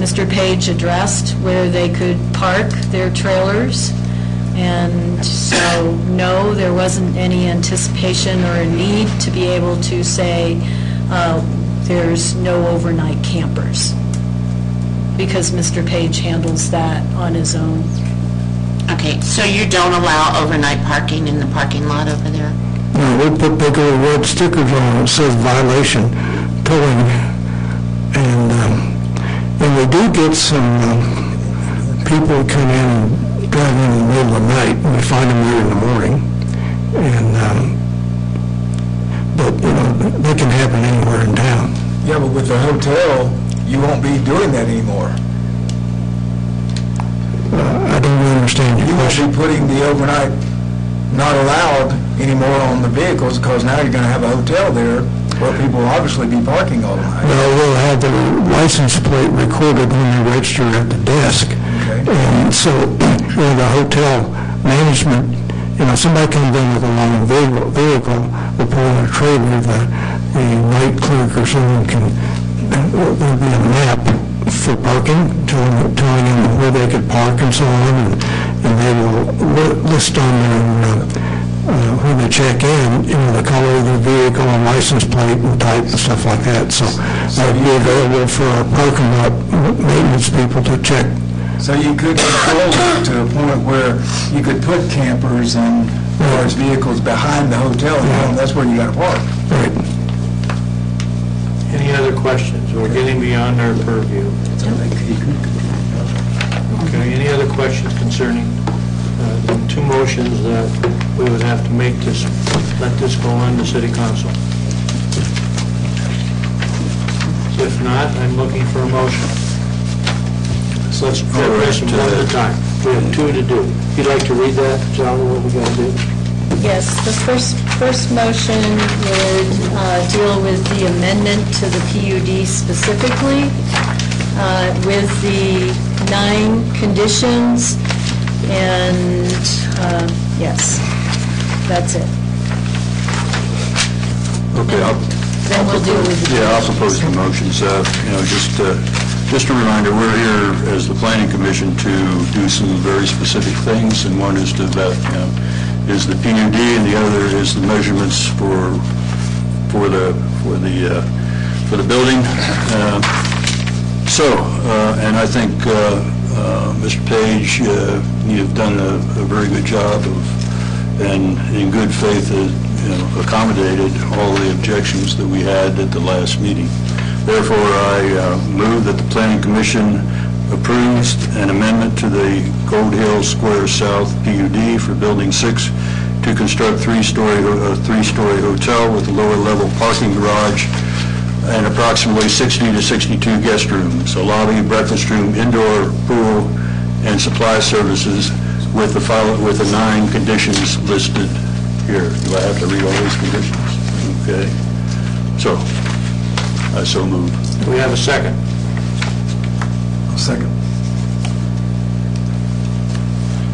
Mr. Page addressed where they could park their trailers. And so, no, there wasn't any anticipation or a need to be able to say there's no overnight campers, because Mr. Page handles that on his own. Okay, so you don't allow overnight parking in the parking lot over there? No, we put big old red stickers on it that says violation, towing, and we do get some people who come in and drive in the middle of the night, and we find them here in the morning, and but they can happen anywhere in town. Yeah, but with the hotel, you won't be doing that anymore. I don't really understand your You won't question. be putting the overnight not allowed anymore on the vehicles, because now you're going to have a hotel there where people will obviously be parking all night. Well, we'll have the license plate recorded when they register at the desk. Okay. And so, the hotel management, somebody comes in with a long vehicle, will pull in a trailer, the night clerk or someone there'll be a map for parking, telling them where they could park and so on, and they will list on their, when they check in, the color of the vehicle and license plate and type and stuff like that. So that would be available for our parking lot maintenance people to check. So you could control it to a point where you could put campers and large vehicles behind the hotel, and that's where you got to park. Right. Any other questions? We're getting beyond our purview. Okay, any other questions concerning the two motions that we would have to make to let this go on to City Council? If not, I'm looking for a motion. So let's address them one at a time. We have two to do. If you'd like to read that, tell me what we got to do. Yes, the first motion would deal with the amendment to the PUD specifically, with the 9 conditions, and yes, that's it. Okay, Then we'll deal with the... I'll propose the motions. Just a reminder, we're here as the Planning Commission to do some very specific things, and one is to is the PUD, and the other is the measurements for the building. And I think Mr. Page, you've done a very good job and in good faith, accommodated all the objections that we had at the last meeting. Therefore, I move that the Planning Commission approves an amendment to the Gold Hill Square South PUD for Building 6 to construct a three-story hotel with a lower-level parking garage and approximately 60 to 62 guest rooms, a lobby, breakfast room, indoor pool, and supply services with the 9 conditions listed here. Do I have to read all these conditions? Okay. So, I so move. Do we have a second? Second.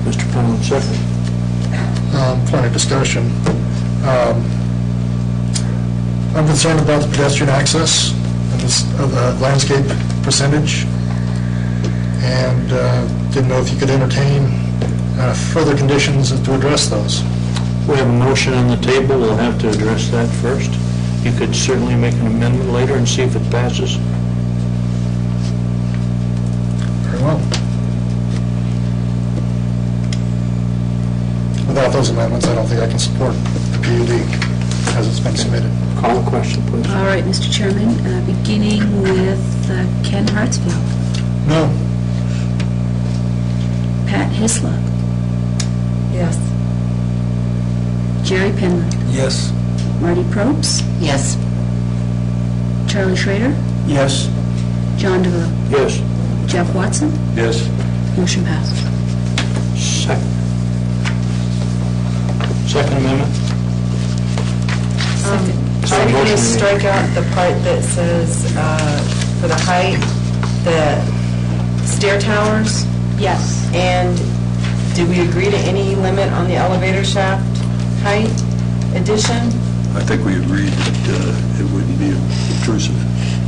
Mr. Penland, second. Point of discussion. I'm concerned about the pedestrian access and the landscape percentage, and didn't know if you could entertain further conditions to address those. We have a motion on the table. We'll have to address that first. You could certainly make an amendment later and see if it passes. Very well. Without those amendments, I don't think I can support the PUD as it's been submitted. Call the question, please. All right, Mr. Chairman, beginning with Ken Hartsfield. No. Pat Hisla. Yes. Jerry Penland. Yes. Marty Probst. Yes. Charlie Schrader. Yes. John DeVoe. Yes. Jeff Watson. Yes. Motion passed. Second amendment? Are you going to strike out the part that says for the height, the stair towers? Yes. And did we agree to any limit on the elevator shaft height addition? I think we agreed that it wouldn't be obtrusive.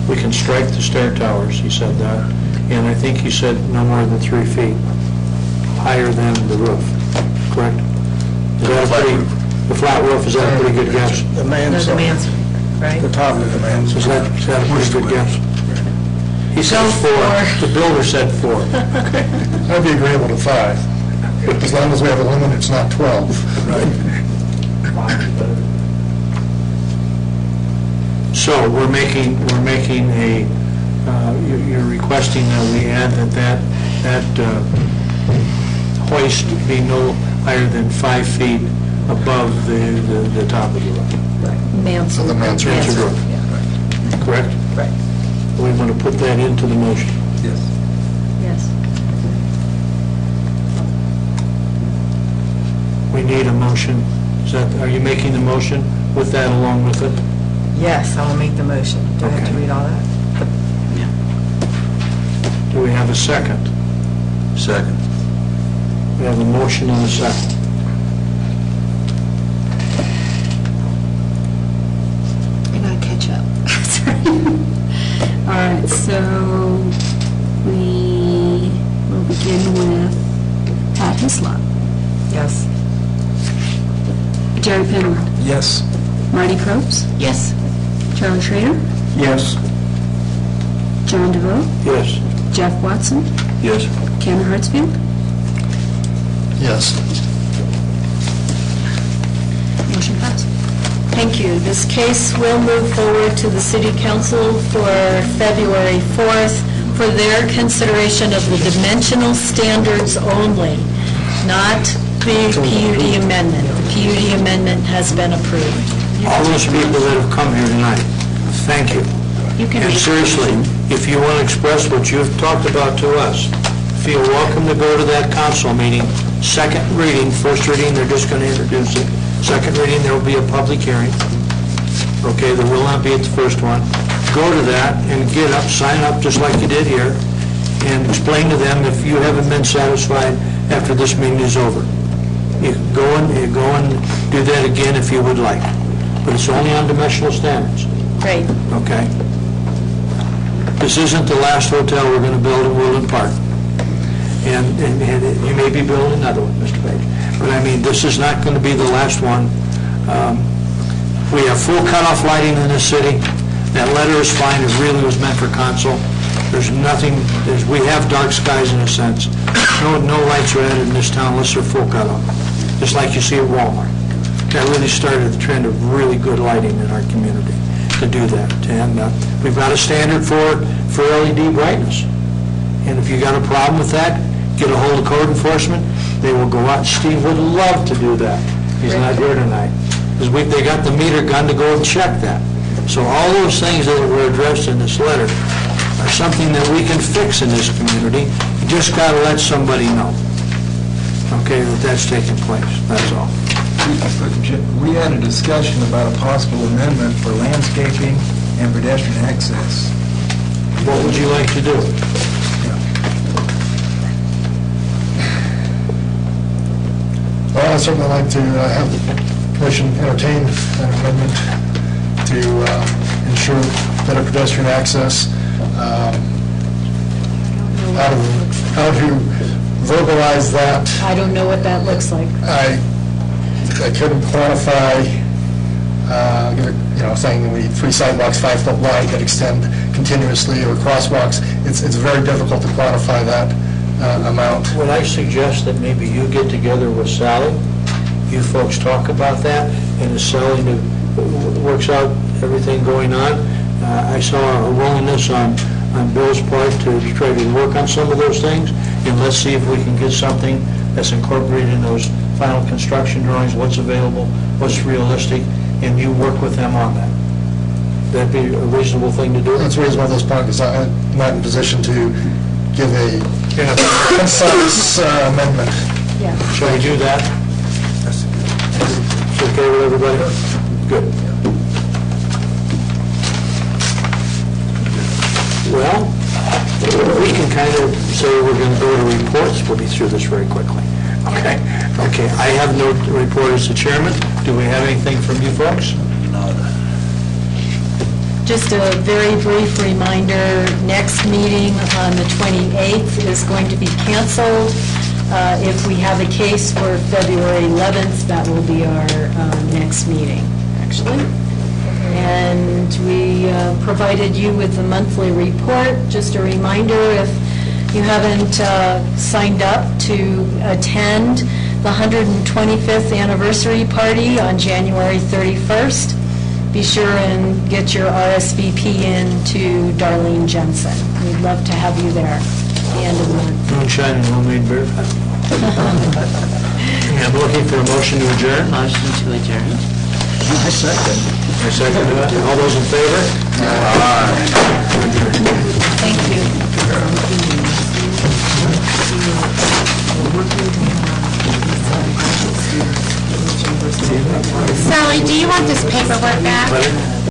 We can strike the stair towers, he said that. and I think you said no more than 3 feet higher than the roof, correct? Is that a pretty, the flat roof, is that a pretty good guess? The mansard. right? The top of the mansard. Is that a pretty good guess? He said Go 4, the builder said 4. I'd be agreeable to 5, as long as we have a limit, it's not 12. So we're making a, you're requesting that we add that hoist be no higher than 5 feet above the top of the roof. Mansard. The mansard. Mansard roof. Correct? Right. We want to put that into the motion. Yes. Yes. We need a motion. Is that, are you making the motion with that along with it? Yes, I will make the motion. Do I have to Okay. read all that? Do we have a second? Second. We have a motion and a second. I gotta catch up. All right, so we will begin with Pat Hislop, Yes. Jerry Penland, Yes. Marty Probst, Yes. Charlie Schrader, Yes. John DeVoe, Yes. Jeff Watson, Yes. Ken Hartsfield. Yes. Motion passed. Thank you. This case will move forward to the City Council for February 4th for their consideration of the dimensional standards only, not the PUD amendment. The PUD amendment has been approved. All those people that have come here tonight, thank you. You can And read. seriously, if you want to express what you've talked about to us, feel welcome to go to that council meeting. Second reading, first reading, they're just going to introduce it. Second reading, there will be a public hearing. Okay, there will not be at the first one. Go to that and get up, sign up just like you did here, and explain to them if you haven't been satisfied after this meeting is over. You can go and do that again if you would like, but it's only on dimensional standards. Great. Okay? This isn't the last hotel we're going to build in Woodland Park. And you may be building another one, Mr. Page. But I mean, this is not going to be the last one. We have full cutoff lighting in this city. That letter is fine, it really was meant for council. There's nothing, we have dark skies in a sense. No lights are added in this town unless they're full cutoff, just like you see at Walmart. That really started the trend of really good lighting in our community to do that. And we've got a standard for LED brightness. And if you got a problem with that, get a hold of code enforcement. They will go out. Steve would love to do that. He's not here tonight. Because they got the meter gun to go and check that. So all those things that were addressed in this letter are something that we can fix in this community. You just got to let somebody know, okay, that that's taking place. That's all. We had a discussion about a possible amendment for landscaping and pedestrian access. What would you like to do? Well, I'd certainly like to have the commission entertain an amendment to ensure better pedestrian access. How to verbalize that, I don't know what that looks like. I couldn't quantify, saying we need 3 sidewalks 5 foot wide that extend continuously, or crosswalks. It's very difficult to quantify that amount. Would I suggest that maybe you get together with Sally, you folks talk about that, and as Sally works out everything going on, I saw a willingness on Bill's part to try to work on some of those things, and let's see if we can get something that's incorporated in those final construction drawings, what's available, what's realistic, and you work with them on that. That'd be a reasonable thing to do? That's reasonable at this point, because I'm not in position to give a concise amendment. Yeah. Shall we do that? It's okay with everybody? Good. Well, we can kind of say we're going to go to reports. We'll be through this very quickly. Okay? Okay, I have no report as the chairman. Do we have anything from you folks? Nada. Just a very brief reminder, next meeting on the 28th is going to be canceled. If we have a case for February 11th, that will be our next meeting, actually. And we provided you with the monthly report. Just a reminder, if you haven't signed up to attend the 125th anniversary party on January 31st, be sure and get your RSVP in to Darlene Jensen. We'd love to have you there at the end of the month. Moonshine and homemade beer. I'm looking for a motion to adjourn. Motion to adjourn. I second that. All those in favor? Thank you. Sally, do you want this paperwork back?